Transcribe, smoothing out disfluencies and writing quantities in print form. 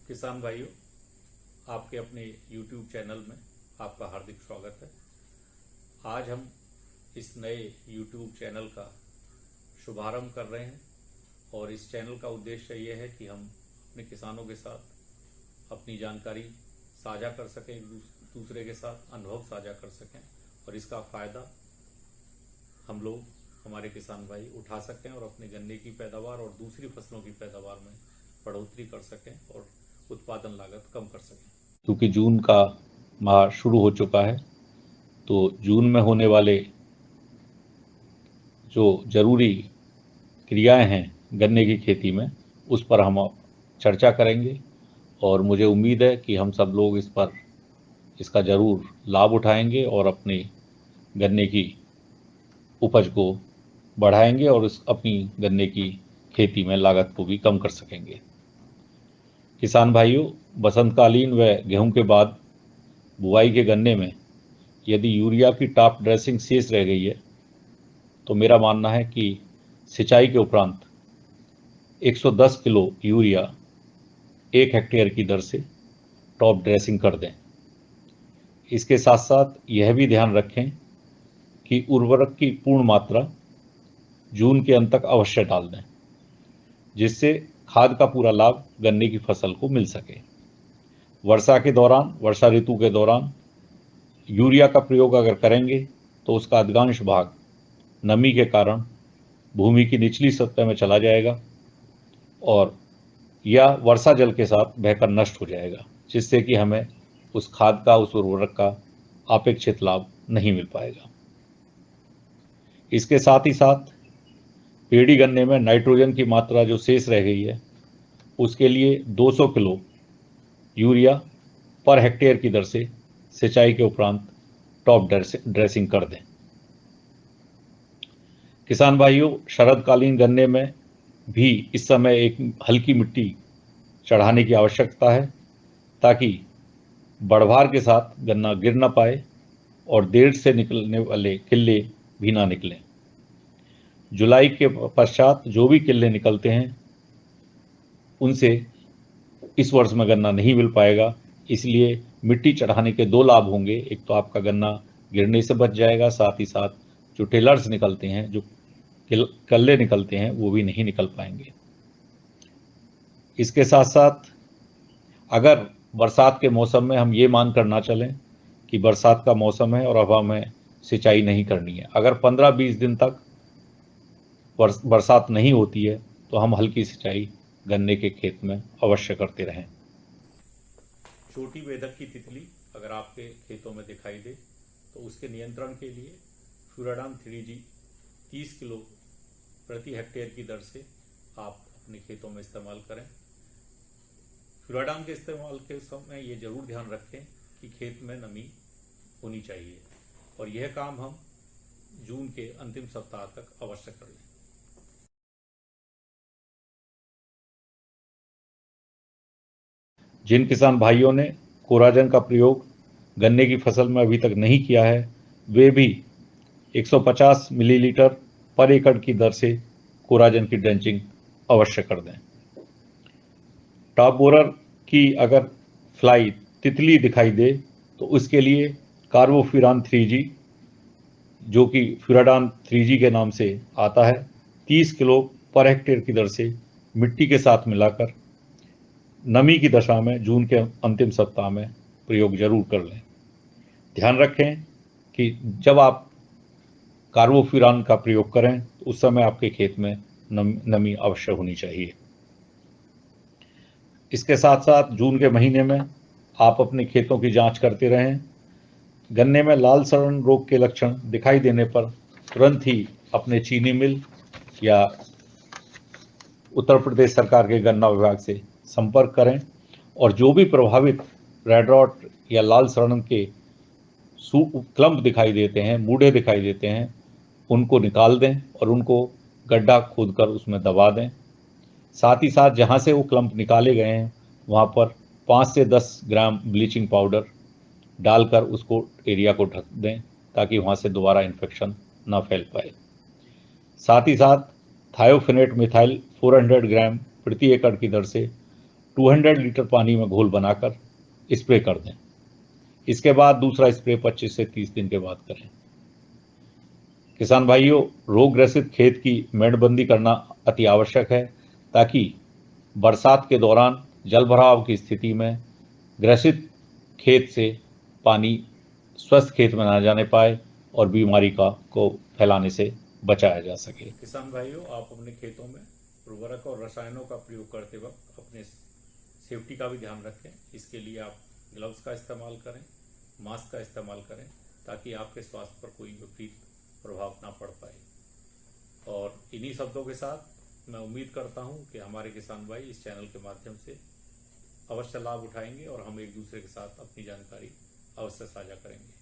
किसान भाइयों, आपके अपने YouTube चैनल में आपका हार्दिक स्वागत है। आज हम इस नए YouTube चैनल का शुभारंभ कर रहे हैं और इस चैनल का उद्देश्य ये है कि हम अपने किसानों के साथ अपनी जानकारी साझा कर सकें, एक दूसरे के साथ अनुभव साझा कर सकें और इसका फ़ायदा हम लोग, हमारे किसान भाई उठा सकें और अपने गन्ने की पैदावार और दूसरी फसलों की पैदावार में बढ़ोतरी कर सकें और उत्पादन लागत कम कर सकें। क्योंकि जून का माह शुरू हो चुका है, तो जून में होने वाले जो जरूरी क्रियाएं हैं गन्ने की खेती में, उस पर हम चर्चा करेंगे और मुझे उम्मीद है कि हम सब लोग इसका ज़रूर लाभ उठाएंगे और अपने गन्ने की उपज को बढ़ाएंगे और अपनी गन्ने की खेती में लागत को भी कम कर सकेंगे। किसान भाइयों, बसंतकालीन व गेहूं के बाद बुआई के गन्ने में यदि यूरिया की टॉप ड्रेसिंग शेष रह गई है तो मेरा मानना है कि सिंचाई के उपरांत 110 किलो यूरिया 1 हेक्टेयर की दर से टॉप ड्रेसिंग कर दें। इसके साथ साथ यह भी ध्यान रखें कि उर्वरक की पूर्ण मात्रा जून के अंत तक अवश्य डाल दें, जिससे खाद का पूरा लाभ गन्ने की फसल को मिल सके। वर्षा ऋतु के दौरान यूरिया का प्रयोग अगर करेंगे तो उसका अधिकांश भाग नमी के कारण भूमि की निचली सतह में चला जाएगा और यह वर्षा जल के साथ बहकर नष्ट हो जाएगा, जिससे कि हमें उस खाद का, उस उर्वरक का अपेक्षित लाभ नहीं मिल पाएगा। इसके साथ ही साथ पेड़ी गन्ने में नाइट्रोजन की मात्रा जो शेष रह गई है, उसके लिए 200 किलो यूरिया पर हेक्टेयर की दर से सिंचाई के उपरांत टॉप ड्रेसिंग कर दें। किसान भाइयों, शरदकालीन गन्ने में भी इस समय एक हल्की मिट्टी चढ़ाने की आवश्यकता है, ताकि बढ़वार के साथ गन्ना गिर न पाए और देर से निकलने वाले किल्ले भी ना निकलें। जुलाई के पश्चात जो भी किल्ले निकलते हैं, उनसे इस वर्ष में गन्ना नहीं मिल पाएगा। इसलिए मिट्टी चढ़ाने के 2 लाभ होंगे। एक तो आपका गन्ना गिरने से बच जाएगा, साथ ही साथ जो टेलर्स निकलते हैं, जो कल्ले निकलते हैं, वो भी नहीं निकल पाएंगे। इसके साथ साथ अगर बरसात के मौसम में हम ये मान कर ना चलें कि बरसात का मौसम है और अब हमें सिंचाई नहीं करनी है। अगर 15-20 दिन तक बरसात नहीं होती है तो हम हल्की सिंचाई गन्ने के खेत में अवश्य करते रहें। छोटी बेधक की तितली अगर आपके खेतों में दिखाई दे तो उसके नियंत्रण के लिए फ्यूराडान 3G 30 किलो प्रति हेक्टेयर की दर से आप अपने खेतों में इस्तेमाल करें। फ्यूराडान के इस्तेमाल के समय ये जरूर ध्यान रखें कि खेत में नमी होनी चाहिए और यह काम हम जून के अंतिम सप्ताह तक अवश्य कर लें। जिन किसान भाइयों ने कोराजन का प्रयोग गन्ने की फसल में अभी तक नहीं किया है, वे भी 150 मिलीलीटर पर एकड़ की दर से कोराजन की ड्रेंचिंग अवश्य कर दें। टॉप बोरर की अगर फ्लाई तितली दिखाई दे तो उसके लिए कार्बोफ्यूरान 3G, जो कि फ्यूराडान 3G के नाम से आता है, 30 किलो पर हेक्टेयर की दर से मिट्टी के साथ मिलाकर नमी की दशा में जून के अंतिम सप्ताह में प्रयोग जरूर कर लें। ध्यान रखें कि जब आप कार्बोफ्यूरान का प्रयोग करें तो उस समय आपके खेत में नमी अवश्य होनी चाहिए। इसके साथ साथ जून के महीने में आप अपने खेतों की जांच करते रहें। गन्ने में लाल सड़न रोग के लक्षण दिखाई देने पर तुरंत ही अपने चीनी मिल या उत्तर प्रदेश सरकार के गन्ना विभाग से संपर्क करें और जो भी प्रभावित रेड रॉट या लाल सड़न के क्लम्प दिखाई देते हैं, मूढ़े दिखाई देते हैं, उनको निकाल दें और उनको गड्ढा खोदकर उसमें दबा दें। साथ ही साथ जहां से वो क्लम्प निकाले गए हैं वहां पर 5 से 10 ग्राम ब्लीचिंग पाउडर डालकर उसको एरिया को ढक दें, ताकि वहां से दोबारा इन्फेक्शन ना फैल पाए। साथ ही साथ थायोफिनेट मिथाइल 400 ग्राम प्रति एकड़ की दर से 200 लीटर पानी में घोल बनाकर स्प्रे कर दें। इसके बाद दूसरा स्प्रे 25 से 30 दिन के बाद करें। किसान भाइयों, रोग ग्रसित खेत की मेड़बंदी करना अति आवश्यक है ताकि बरसात के दौरान जल भराव की स्थिति में ग्रसित खेत से पानी स्वस्थ खेत में ना जाने पाए और बीमारी को फैलाने से बचाया जा सके। किसान भाइयों, आप अपने खेतों में उर्वरक और रसायनों का प्रयोग करते वक्त अपने सेफ्टी का भी ध्यान रखें। इसके लिए आप ग्लव्स का इस्तेमाल करें, मास्क का इस्तेमाल करें, ताकि आपके स्वास्थ्य पर कोई विपरीत प्रभाव ना पड़ पाए। और इन्हीं शब्दों के साथ मैं उम्मीद करता हूं कि हमारे किसान भाई इस चैनल के माध्यम से अवश्य लाभ उठाएंगे और हम एक दूसरे के साथ अपनी जानकारी अवश्य साझा करेंगे।